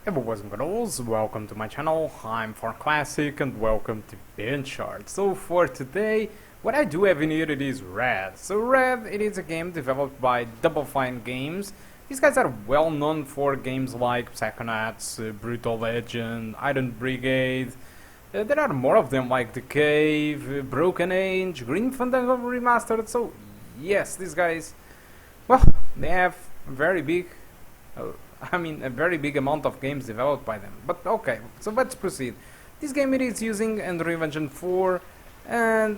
Hey boys and girls, welcome to my channel. I'm ForClassic and welcome to BenchART. So for today, what I do have in here it is RAD. So RAD, it is a game developed by Double Fine Games. These guys are well known for games like Psychonauts, Brutal Legend, Iron Brigade. There are more of them like The Cave, Broken Age, Green Fandango Remastered. So yes, these guys, well, they have very big a very big amount of games developed by them. But okay, so let's proceed. This game it is using Unreal Engine 4, and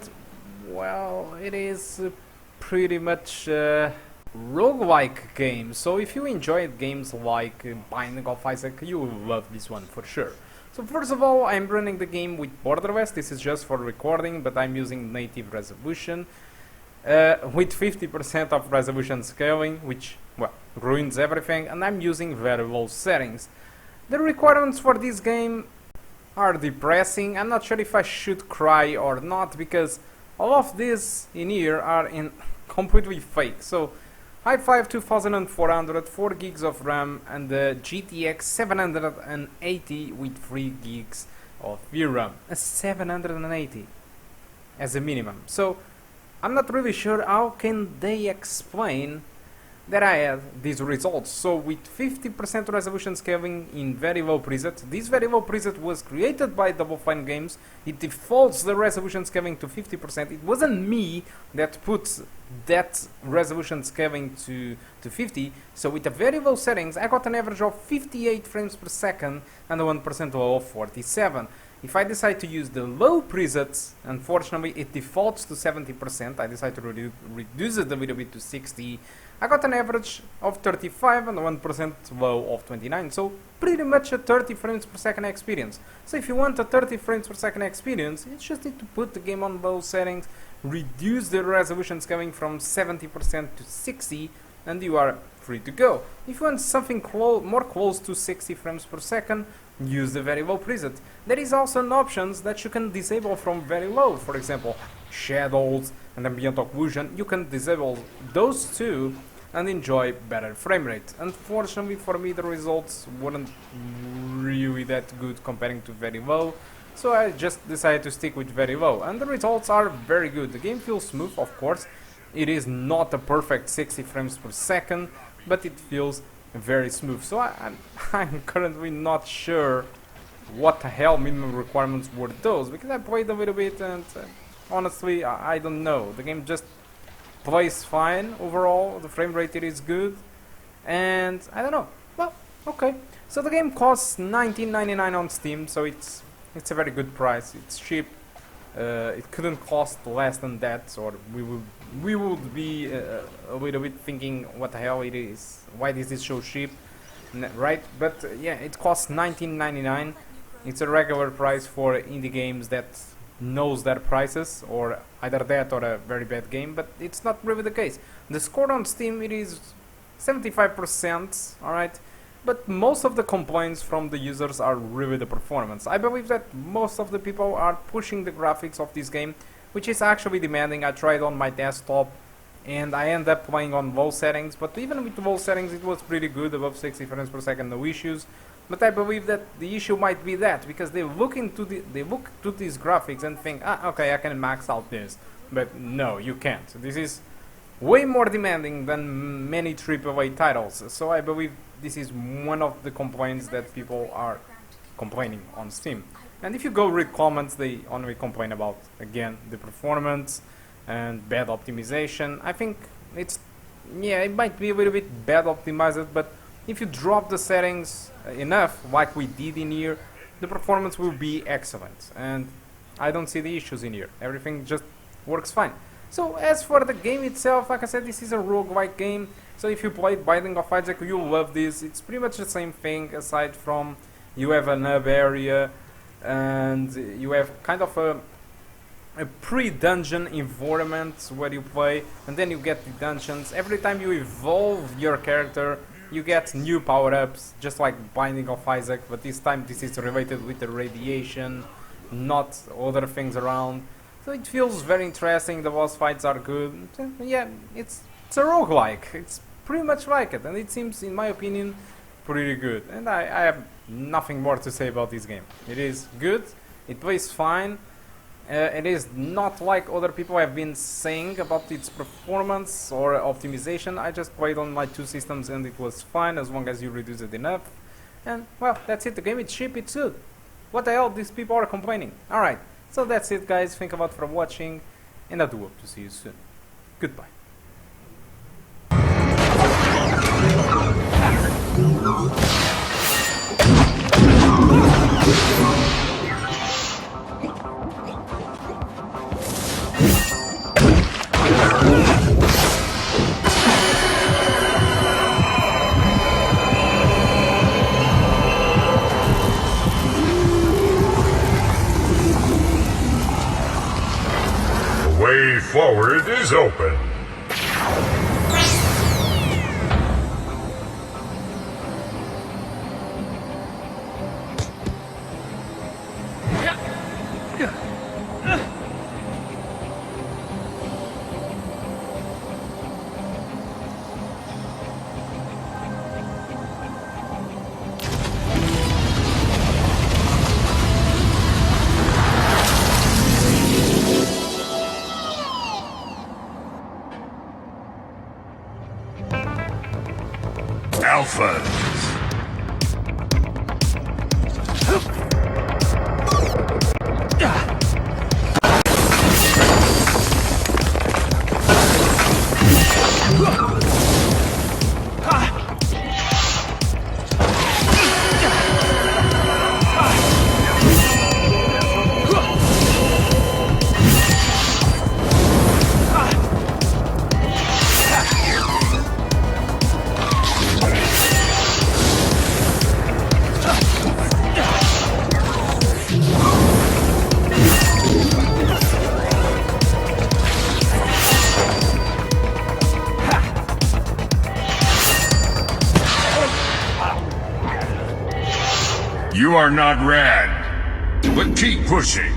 well, it is pretty much a roguelike game. So if you enjoyed games like Binding of Isaac, you will love this one for sure. So first of all, I'm running the game with borderless. This is just for recording, but I'm using native resolution. With 50% of resolution scaling, which, well, ruins everything, and I'm using very low settings. The requirements for this game are depressing. I'm not sure if I should cry or not, because all of these in here are completely fake. So, i5 2400, 4 gigs of RAM, and the GTX 780 with 3 gigs of VRAM. 780 as a minimum. So, I'm not really sure how can they explain that I had these results. So with 50% resolution scaling in very low preset, this very low preset was created by Double Fine Games. It defaults the resolution scaling to 50%. It wasn't me that put that resolution scaling to 50. So with the very low settings, I got an average of 58 frames per second and a 1% low of 47. If I decide to use the low presets, unfortunately it defaults to 70%. I decide to reduce it a little bit to 60. I got an average of 35 and a 1% low of 29. So pretty much a 30 frames per second experience. So if you want a 30 frames per second experience, you just need to put the game on low settings, reduce the resolution scaling from 70% to 60, and you are free to go. If you want something more close to 60 frames per second, use the very low preset. There is also an options that you can disable from very low. For example, shadows and ambient occlusion. You can disable those two and enjoy better frame rate. Unfortunately for me, the results weren't really that good comparing to very low, so I just decided to stick with very low, and the results are very good. The game feels smooth, of course. It is not a perfect 60 frames per second, but it feels very smooth. So I'm currently not sure what the hell minimum requirements were those, because I played a little bit and honestly I don't know. The game just plays fine overall. The frame rate it is good, and I don't know. Well, okay. So the game costs $19.99 on Steam, so it's a very good price. It's cheap. It couldn't cost less than that, or we would be a little bit thinking what the hell it is, why is this so cheap, right? But yeah, it costs $19.99. It's a regular price for indie games that knows their prices, or either that or a very bad game, but it's not really the case. The score on Steam it is 75%, alright, but most of the complaints from the users are really the performance. I believe that most of the people are pushing the graphics of this game, which is actually demanding. I tried on my desktop and I ended up playing on low settings, but even with low settings it was pretty good, above 60 frames per second, no issues. But I believe that the issue might be that, because they look to these graphics and think, okay, I can max out this. But no, you can't. This is way more demanding than many AAA titles. So I believe this is one of the complaints that people are complaining on Steam. And if you go read comments, they only complain about, again, the performance and bad optimization. I think it might be a little bit bad optimized, but if you drop the settings enough, like we did in here, the performance will be excellent. And I don't see the issues in here. Everything just works fine. So as for the game itself, like I said, this is a roguelike game. So if you played Binding of Isaac, you'll love this. It's pretty much the same thing, aside from you have an hub area and you have kind of a pre-dungeon environment where you play, and then you get the dungeons. Every time you evolve your character, you get new power-ups, just like Binding of Isaac, but this time this is related with the radiation, not other things around. So it feels very interesting. The boss fights are good. Yeah, it's a roguelike. It's pretty much like it, and it seems, in my opinion, pretty good, and I have nothing more to say about this game. It is good, it plays fine. It is not like other people have been saying about its performance or optimization. I just played on my two systems and it was fine as long as you reduce it enough. And well, that's it. The game is cheap, it's good. What the hell, these people are complaining. Alright, so that's it guys. Thank you a lot for watching, and I do hope to see you soon. Goodbye. The way forward is open. Alphas. You are not RAD, but keep pushing.